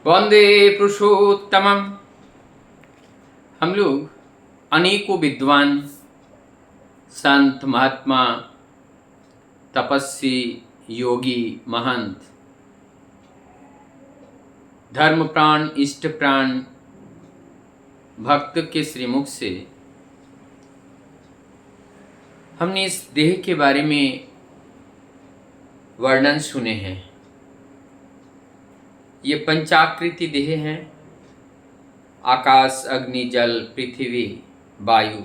वंदे पुरुषोत्तमम। हम लोग अनेकों विद्वान संत महात्मा तपस्वी योगी महंत धर्म प्राण इष्ट प्राण भक्त के श्रीमुख से हमने इस देह के बारे में वर्णन सुने हैं। ये पंचाकृति देह हैं। आकाश अग्नि जल पृथ्वी वायु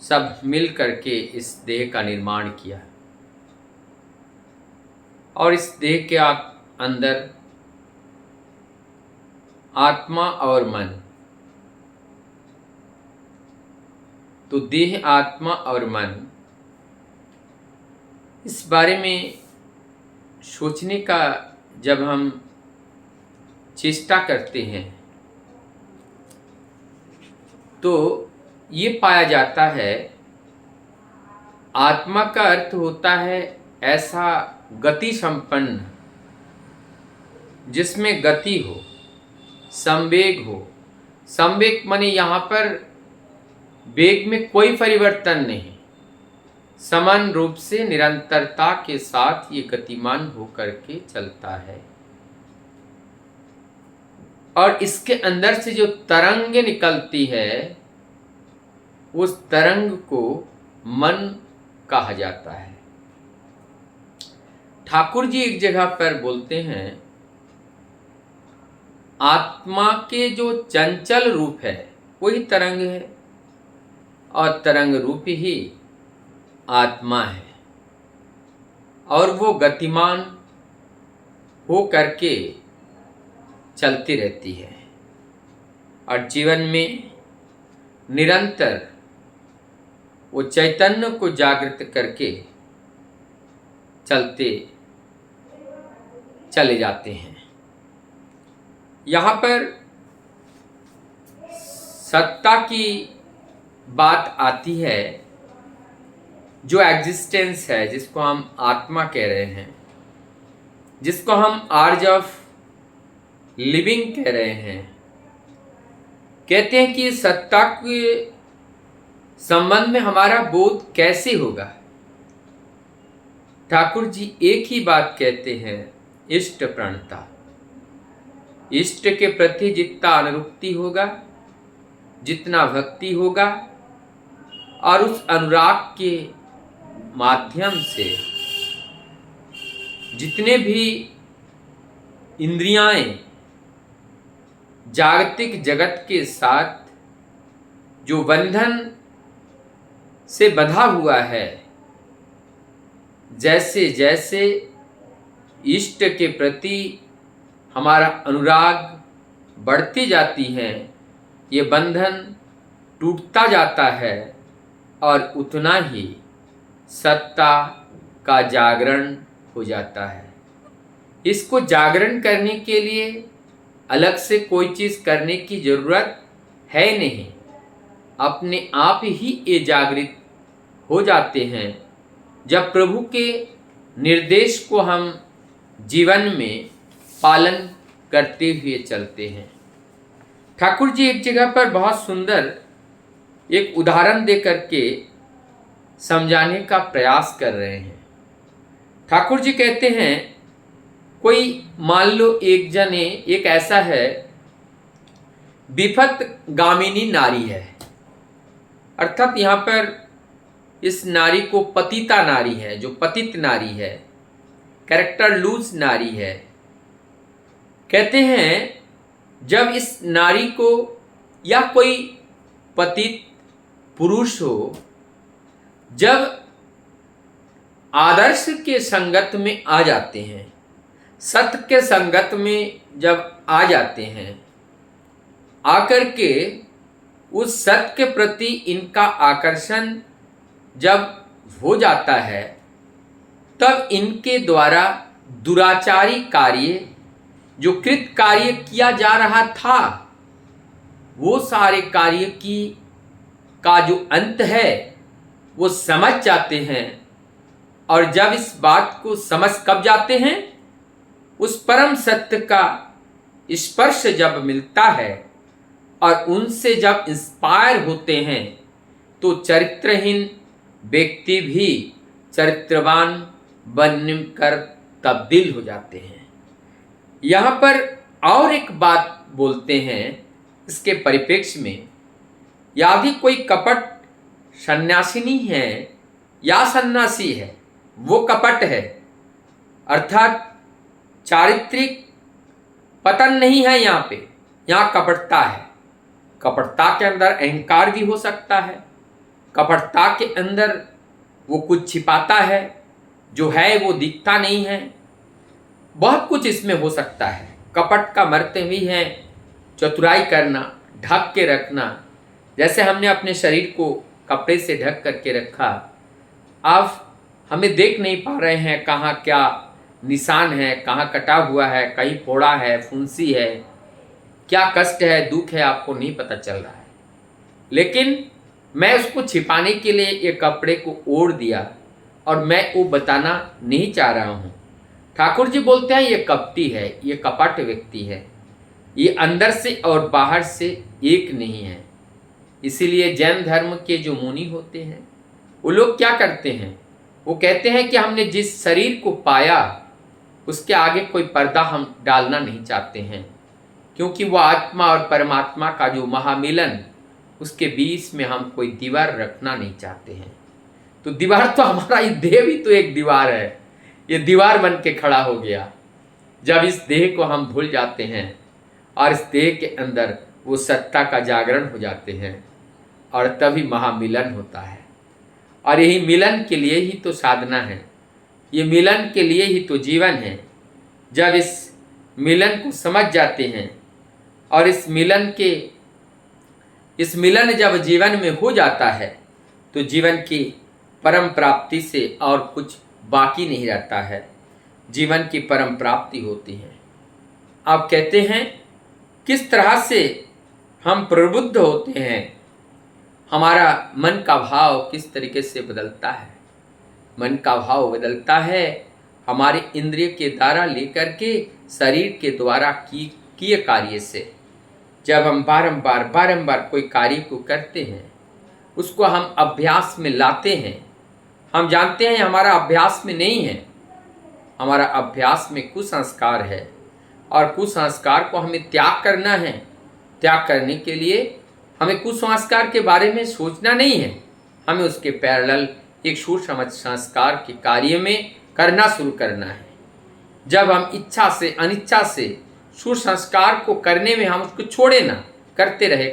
सब मिल करके इस देह का निर्माण किया और इस देह के अंदर आत्मा और मन, तो देह आत्मा और मन, इस बारे में सोचने का जब हम चेष्टा करते हैं तो ये पाया जाता है आत्मा का अर्थ होता है ऐसा गति संपन्न जिसमें गति हो, संवेग हो। संवेग माने यहाँ पर वेग में कोई परिवर्तन नहीं, समान रूप से निरंतरता के साथ ये गतिमान होकर के चलता है और इसके अंदर से जो तरंग निकलती है उस तरंग को मन कहा जाता है। ठाकुर जी एक जगह पर बोलते हैं आत्मा के जो चंचल रूप है वही तरंग है और तरंग रूप ही आत्मा है और वो गतिमान हो करके चलती रहती है और जीवन में निरंतर वो चैतन्य को जागृत करके चलते चले जाते हैं। यहाँ पर सत्ता की बात आती है, जो एग्जिस्टेंस है जिसको हम आत्मा कह रहे हैं, जिसको हम आर्ज ऑफ लिविंग कह रहे हैं। कहते हैं कि सत्ता के संबंध में हमारा बोध कैसे होगा। ठाकुर जी एक ही बात कहते हैं, इष्ट प्रणता। इष्ट के प्रति जितना अनुरक्ति होगा, जितना भक्ति होगा और उस अनुराग के माध्यम से जितने भी इंद्रियाएं जागतिक जगत के साथ जो बंधन से बंधा हुआ है, जैसे जैसे इष्ट के प्रति हमारा अनुराग बढ़ती जाती है, ये बंधन टूटता जाता है और उतना ही सत्ता का जागरण हो जाता है। इसको जागरण करने के लिए अलग से कोई चीज़ करने की ज़रूरत है नहीं, अपने आप ही ये जागृत हो जाते हैं जब प्रभु के निर्देश को हम जीवन में पालन करते हुए चलते हैं। ठाकुर जी एक जगह पर बहुत सुंदर एक उदाहरण दे करके समझाने का प्रयास कर रहे हैं। ठाकुर जी कहते हैं कोई मान लो एक जने, एक ऐसा है विपथ गामिनी नारी है, अर्थात यहाँ पर इस नारी को पतिता नारी है, जो पतित नारी है, कैरेक्टर लूज नारी है। कहते हैं जब इस नारी को या कोई पतित पुरुष हो, जब आदर्श के संगत में आ जाते हैं, सत्य के संगत में जब आ जाते हैं, आकर के उस सत्य के प्रति इनका आकर्षण जब हो जाता है, तब इनके द्वारा दुराचारी कार्य, जो कृत कार्य किया जा रहा था, वो सारे कार्य का जो अंत है वो समझ जाते हैं। और जब इस बात को समझ कब जाते हैं, उस परम सत्य का स्पर्श जब मिलता है और उनसे जब इंस्पायर होते हैं तो चरित्रहीन व्यक्ति भी चरित्रवान बनकर तब्दील हो जाते हैं। यहाँ पर और एक बात बोलते हैं इसके परिप्रेक्ष्य में, यदि कोई कपट सन्यासिनी है या सन्यासी है, वो कपट है, अर्थात चारित्रिक पतन नहीं है यहाँ पे, यहाँ कपटता है। कपटता के अंदर अहंकार भी हो सकता है, कपटता के अंदर वो कुछ छिपाता है, जो है वो दिखता नहीं है, बहुत कुछ इसमें हो सकता है। कपट का मर्त्य भी है चतुराई करना, ढक के रखना। जैसे हमने अपने शरीर को कपड़े से ढक करके रखा, अब हमें देख नहीं पा रहे हैं कहाँ क्या निशान है, कहाँ कटा हुआ है, कहीं फोड़ा है, फुंसी है, क्या कष्ट है, दुख है, आपको नहीं पता चल रहा है। लेकिन मैं उसको छिपाने के लिए ये कपड़े को ओढ़ दिया और मैं वो बताना नहीं चाह रहा हूँ। ठाकुर जी बोलते हैं ये कपटी है, ये कपट व्यक्ति है, ये अंदर से और बाहर से एक नहीं है। इसीलिए जैन धर्म के जो मुनि होते हैं वो लोग क्या करते हैं, वो कहते हैं कि हमने जिस शरीर को पाया उसके आगे कोई पर्दा हम डालना नहीं चाहते हैं, क्योंकि वो आत्मा और परमात्मा का जो महामिलन, उसके बीच में हम कोई दीवार रखना नहीं चाहते हैं। तो दीवार तो हमारा ये देह भी तो एक दीवार है, ये दीवार बन के खड़ा हो गया। जब इस देह को हम भूल जाते हैं और इस देह के अंदर वो सत्ता का जागरण हो जाते हैं और तभी महामिलन होता है। और यही मिलन के लिए ही तो साधना है, ये मिलन के लिए ही तो जीवन है। जब इस मिलन को समझ जाते हैं और इस मिलन जब जीवन में हो जाता है तो जीवन की परम प्राप्ति से और कुछ बाकी नहीं रहता है, जीवन की परम प्राप्ति होती है। आप कहते हैं किस तरह से हम प्रबुद्ध होते हैं, हमारा मन का भाव किस तरीके से बदलता है। मन का भाव बदलता है हमारे इंद्रिय के द्वारा लेकर के शरीर के द्वारा किए कार्य से। जब हम बारंबार कोई कार्य को करते हैं, उसको हम अभ्यास में लाते हैं, हम जानते हैं हमारा अभ्यास में नहीं है, हमारा अभ्यास में कुसंस्कार है और कुसंस्कार को हमें त्याग करना है। त्याग करने के लिए हमें कुसंस्कार के बारे में सोचना नहीं है, हमें उसके पैरेलल एक सोच समझ संस्कार के कार्य में करना शुरू करना है। जब हम इच्छा से अनिच्छा से सुसंस्कार को करने में हम उसको छोड़े ना, करते रहे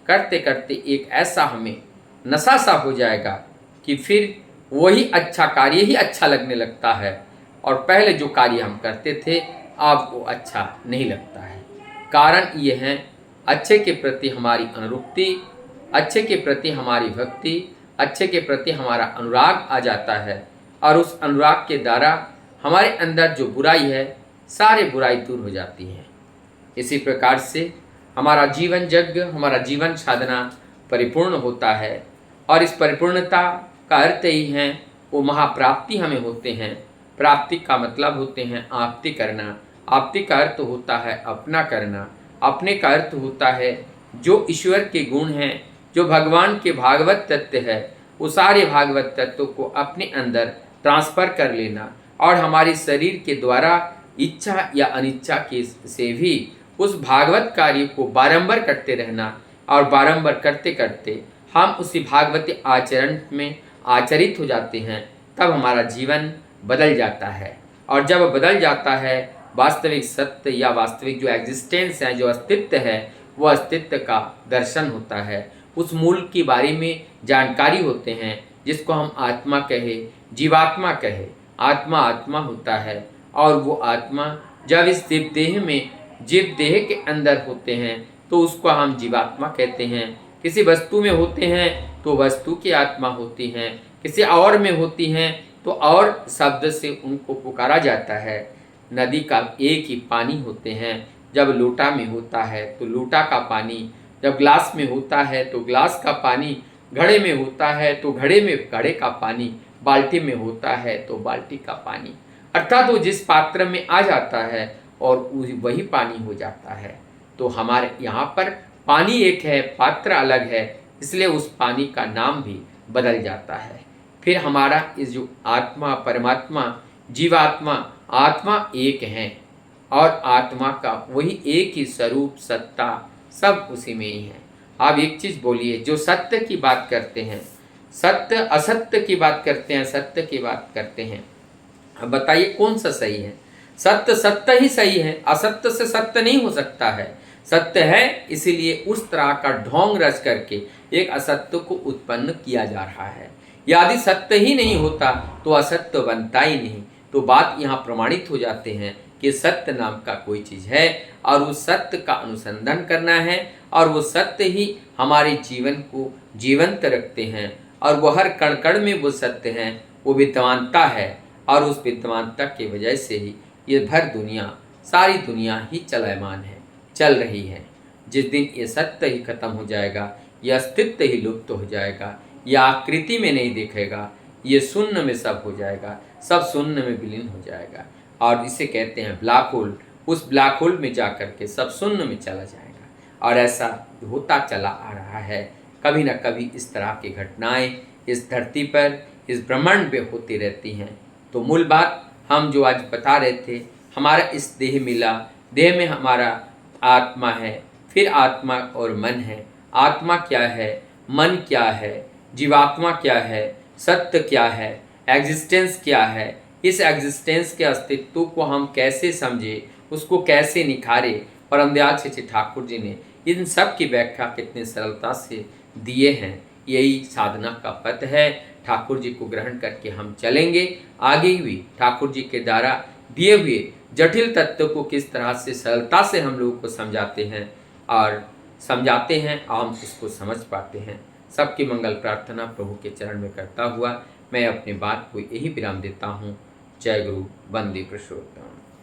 करते करते एक ऐसा हमें नशा सा हो जाएगा कि फिर वही अच्छा कार्य ही अच्छा लगने लगता है और पहले जो कार्य हम करते थे अब वो अच्छा नहीं लगता है। कारण ये है अच्छे के प्रति हमारी अनुरक्ति, अच्छे के प्रति हमारी भक्ति, अच्छे के प्रति हमारा अनुराग आ जाता है और उस अनुराग के द्वारा हमारे अंदर जो बुराई है सारे बुराई दूर हो जाती है। इसी प्रकार से हमारा जीवन यज्ञ, हमारा जीवन साधना परिपूर्ण होता है और इस परिपूर्णता का अर्थ ही है वो महाप्राप्ति हमें होते हैं। प्राप्ति का मतलब होते हैं आपति करना, आपति का अर्थ होता है अपना करना, अपने का अर्थ होता है जो ईश्वर के गुण हैं, जो भगवान के भागवत तत्व है, वो सारे भागवत तत्वों को अपने अंदर ट्रांसफ़र कर लेना और हमारे शरीर के द्वारा इच्छा या अनिच्छा के से भी उस भागवत कार्य को बारंबार करते रहना और बारंबार करते करते हम उसी भागवत आचरण में आचरित हो जाते हैं। तब हमारा जीवन बदल जाता है और जब बदल जाता है वास्तविक सत्य या वास्तविक जो एग्जिस्टेंस है, जो अस्तित्व है, वो अस्तित्व का दर्शन होता है। उस मूल के बारे में जानकारी होते हैं जिसको हम आत्मा कहे, जीवात्मा कहे। आत्मा आत्मा होता है और वो आत्मा जब इस दिव्य देह में, जीव देह के अंदर होते हैं तो उसको हम जीवात्मा कहते हैं। किसी वस्तु में होते हैं तो वस्तु की आत्मा होती हैं, किसी और में होती हैं तो और शब्द से उनको पुकारा जाता है। नदी का एक ही पानी होते हैं, जब लोटा में होता है तो लोटा का पानी, जब ग्लास में होता है तो ग्लास का पानी, घड़े में होता है तो घड़े का पानी, बाल्टी में होता है तो बाल्टी का पानी। अर्थात वो जिस पात्र में आ जाता है और वही पानी हो जाता है। तो हमारे यहाँ पर पानी एक है, पात्र अलग है, इसलिए उस पानी का नाम भी बदल जाता है। फिर हमारा इस जो आत्मा, परमात्मा, जीवात्मा, आत्मा एक हैं और आत्मा का वही एक ही स्वरूप, सत्ता सब उसी में ही है। आप एक चीज़ बोलिए, जो सत्य की बात करते हैं, सत्य असत्य की बात करते हैं, सत्य की बात करते हैं, अब बताइए कौन सा सही है? सत्य सत्य ही सही है, असत्य से सत्य नहीं हो सकता है। सत्य है, इसीलिए उस तरह का ढोंग रच करके एक असत्य को उत्पन्न किया जा रहा है। यदि सत्य ही नहीं होता तो असत्य बनता ही नहीं। तो बात यहाँ प्रमाणित हो जाते हैं कि सत्य नाम का कोई चीज़ है और उस सत्य का अनुसंधान करना है और वो सत्य ही हमारे जीवन को जीवंत रखते हैं और वो हर कण कण में वो सत्य हैं, वो विद्यमानता है और उस विद्यमानता की वजह से ही ये भर दुनिया, सारी दुनिया ही चलायमान है, चल रही है। जिस दिन ये सत्य ही खत्म हो जाएगा, ये अस्तित्व ही लुप्त हो जाएगा, यह आकृति में नहीं दिखेगा, ये शून्य में सब हो जाएगा, सब शून्य में विलीन हो जाएगा और इसे कहते हैं ब्लैक होल। उस ब्लैक होल में जा कर के सब शून्य में चला जाएगा और ऐसा होता चला आ रहा है। कभी न कभी इस तरह की घटनाएं इस धरती पर, इस ब्रह्मांड में होती रहती हैं। तो मूल बात हम जो आज बता रहे थे, हमारा इस देह मिला, देह में हमारा आत्मा है, फिर आत्मा और मन है। आत्मा क्या है, मन क्या है, जीवात्मा क्या है, सत्य क्या है, एग्जिस्टेंस क्या है, इस एग्जिस्टेंस के अस्तित्व को हम कैसे समझे, उसको कैसे निखारे। परमदयाल श्री ठाकुर जी ने इन सब की व्याख्या कितनी सरलता से दिए हैं। यही साधना का पथ है। ठाकुर जी को ग्रहण करके हम चलेंगे, आगे भी ठाकुर जी के द्वारा दिए हुए जटिल तत्व को किस तरह से सरलता से हम लोगों को समझाते हैं और हम इसको समझ पाते हैं। सबकी मंगल प्रार्थना प्रभु के चरण में करता हुआ मैं अपनी बात को यही विराम देता हूँ। जय गुरु, वंदे पुरुषोत्तम।